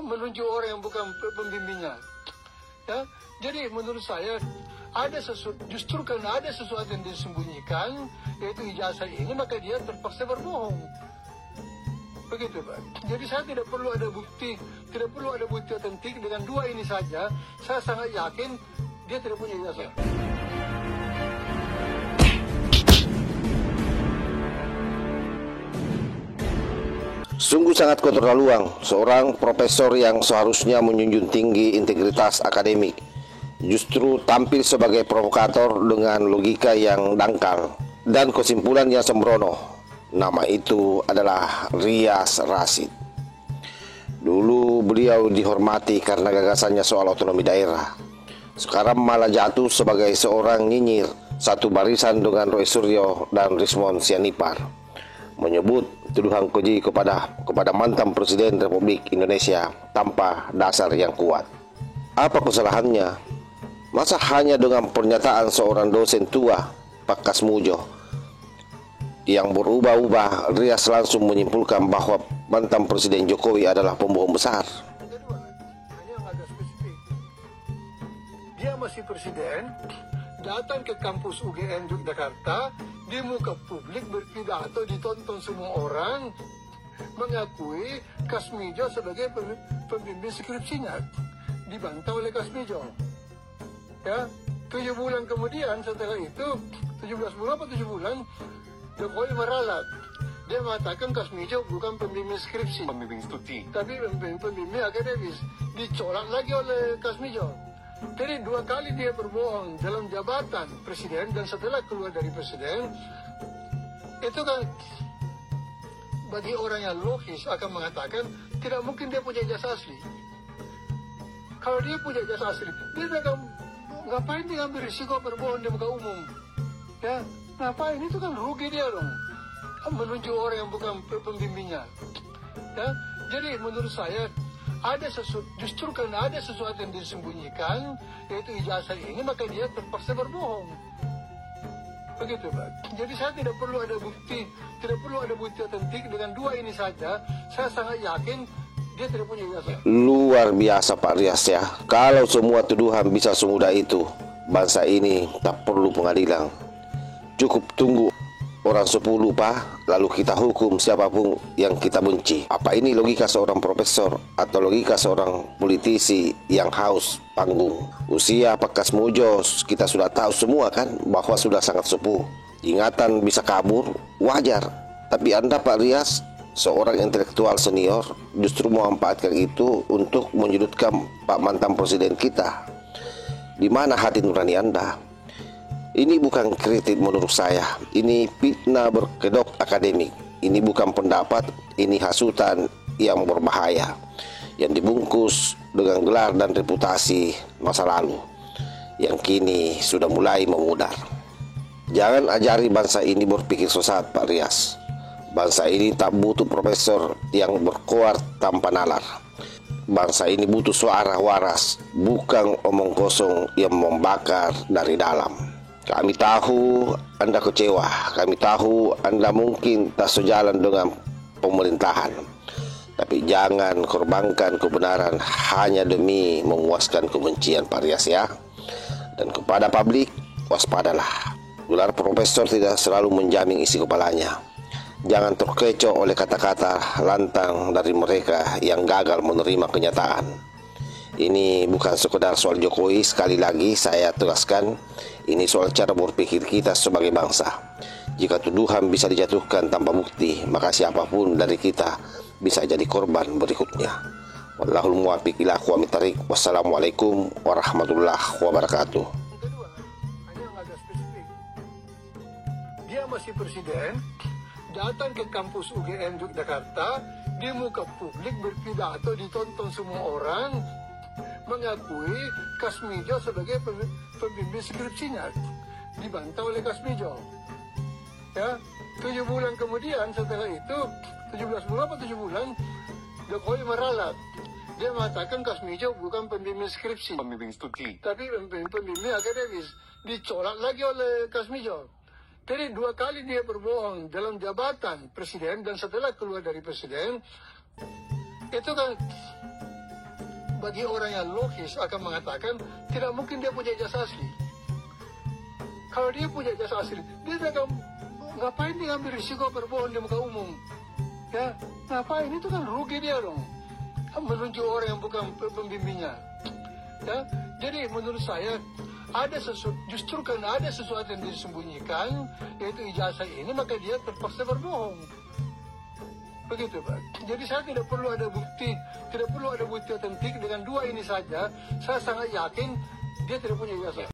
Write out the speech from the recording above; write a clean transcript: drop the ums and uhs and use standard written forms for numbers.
menunjuk orang yang bukan pembimbingnya. Ya, jadi menurut saya justru karena ada sesuatu yang disembunyikan, yaitu ijazah ini, maka dia terpaksa berbohong. Begitu, Pak. Jadi saya tidak perlu ada bukti otentik. Dengan dua ini saja, saya sangat yakin dia tidak punya ijazah. Sungguh sangat keterlaluan seorang profesor yang seharusnya menjunjung tinggi integritas akademik justru tampil sebagai provokator dengan logika yang dangkal dan kesimpulan yang sembrono. Nama itu adalah Rias Rasyid. Dulu beliau dihormati karena gagasannya soal otonomi daerah. Sekarang malah jatuh sebagai seorang nyinyir satu barisan dengan Roy Suryo dan Rismon Sianipar, menyebut tuduhan keji kepada mantan Presiden Republik Indonesia tanpa dasar yang kuat. Apa kesalahannya? Masa hanya dengan pernyataan seorang dosen tua, Pak Kasmujo, yang berubah-ubah, Rias langsung menyimpulkan bahwa mantan Presiden Jokowi adalah pembohong besar. Kedua, hanya agak spesifik. Dia masih presiden, datang ke kampus UGM Yogyakarta, di muka publik berpidato, ditonton semua orang, mengakui Kasmijo sebagai pembimbing skripsinya, dibantah oleh Kasmijo. Ya, 7 bulan kemudian setelah itu, 17 bulan atau 7 bulan, Jokowi meralat. Dia mengatakan Kasmijo bukan pembimbing skripsi, pembimbing studi, tapi pembimbing akademis. Dicolak lagi oleh Kasmijo. Jadi 2 kali dia berbohong dalam jabatan presiden dan setelah keluar dari presiden. Itu kan bagi orang yang logis akan mengatakan tidak mungkin dia punya ijazah asli. Kalau dia punya ijazah asli, dia ngapain dia ambil risiko berbohong di muka umum? Ya, ngapain? Itu kan rugi dia dong, menunjuk orang yang bukan pembimbingnya. Ya, jadi menurut saya justru karena ada sesuatu yang disembunyikan, yaitu ijazah ini, maka dia terpaksa berbohong. Begitu, Pak. Jadi saya tidak perlu ada bukti otentik. Dengan dua ini saja, saya sangat yakin dia tidak punya ijazah. Luar biasa Pak Rias ya. Kalau semua tuduhan bisa semudah itu, bangsa ini tak perlu pengadilan. Cukup tunggu orang 10 Pak, lalu kita hukum siapapun yang kita benci. Apa ini logika seorang profesor atau logika seorang politisi yang haus panggung? Usia Pak Kasmujo kita sudah tahu semua kan, bahwa sudah sangat sepuh. Ingatan bisa kabur, wajar. Tapi Anda Pak Rias, seorang intelektual senior, justru memanfaatkan itu untuk menyudutkan Pak mantan Presiden kita. Di mana hati nurani Anda? Ini bukan kritik menurut saya, ini fitnah berkedok akademik. Ini bukan pendapat, ini hasutan yang berbahaya, yang dibungkus dengan gelar dan reputasi masa lalu, yang kini sudah mulai memudar. Jangan ajari bangsa ini berpikir sesat Pak Rias. Bangsa ini tak butuh profesor yang berkoar tanpa nalar. Bangsa ini butuh suara waras, bukan omong kosong yang membakar dari dalam. Kami tahu Anda kecewa, kami tahu Anda mungkin tak sejalan dengan pemerintahan. Tapi jangan korbankan kebenaran hanya demi memuaskan kebencian Pak Rias ya. Dan kepada publik, waspadalah. Gelar profesor tidak selalu menjamin isi kepalanya. Jangan terkecoh oleh kata-kata lantang dari mereka yang gagal menerima kenyataan. Ini bukan sekedar soal Jokowi, sekali lagi saya tegaskan, ini soal cara berpikir kita sebagai bangsa. Jika tuduhan bisa dijatuhkan tanpa bukti, maka siapapun dari kita bisa jadi korban berikutnya. Wallahul muwaffiq ila aqwamit thariq. Wassalamualaikum warahmatullahi wabarakatuh. Kedua, hanya agak spesifik. Dia masih presiden, datang ke kampus UGM Yogyakarta, di muka publik berpidato, ditonton semua orang, mengakui Kasmijo sebagai pembimbing skripsinya, dibantah oleh Kasmijo. Ya, 7 bulan kemudian setelah itu, 17 bulan atau 7 bulan, Jokowi meralat. Dia mengatakan Kasmijo bukan pembimbing skripsi, pembimbing studi, tapi pembimbing akademis. Dicolak lagi oleh Kasmijo. Jadi 2 kali dia berbohong dalam jabatan presiden dan setelah keluar dari presiden. Itu kan bagi orang yang logis akan mengatakan tidak mungkin dia punya ijazah asli. Kalau dia punya ijazah asli, dia akan ngapain dia ambil risiko berbohong di muka umum? Ya, ngapain? Itu kan rugi dia dong. Menunjuk orang yang bukan pembimbingnya. Ya, jadi menurut saya justru karena ada sesuatu yang disembunyikan, yaitu ijazah ini, maka dia terpaksa berbohong. Begitu, Pak. Jadi saya tidak perlu ada bukti otentik. Dengan dua ini saja, saya sangat yakin dia tidak punya ijazah.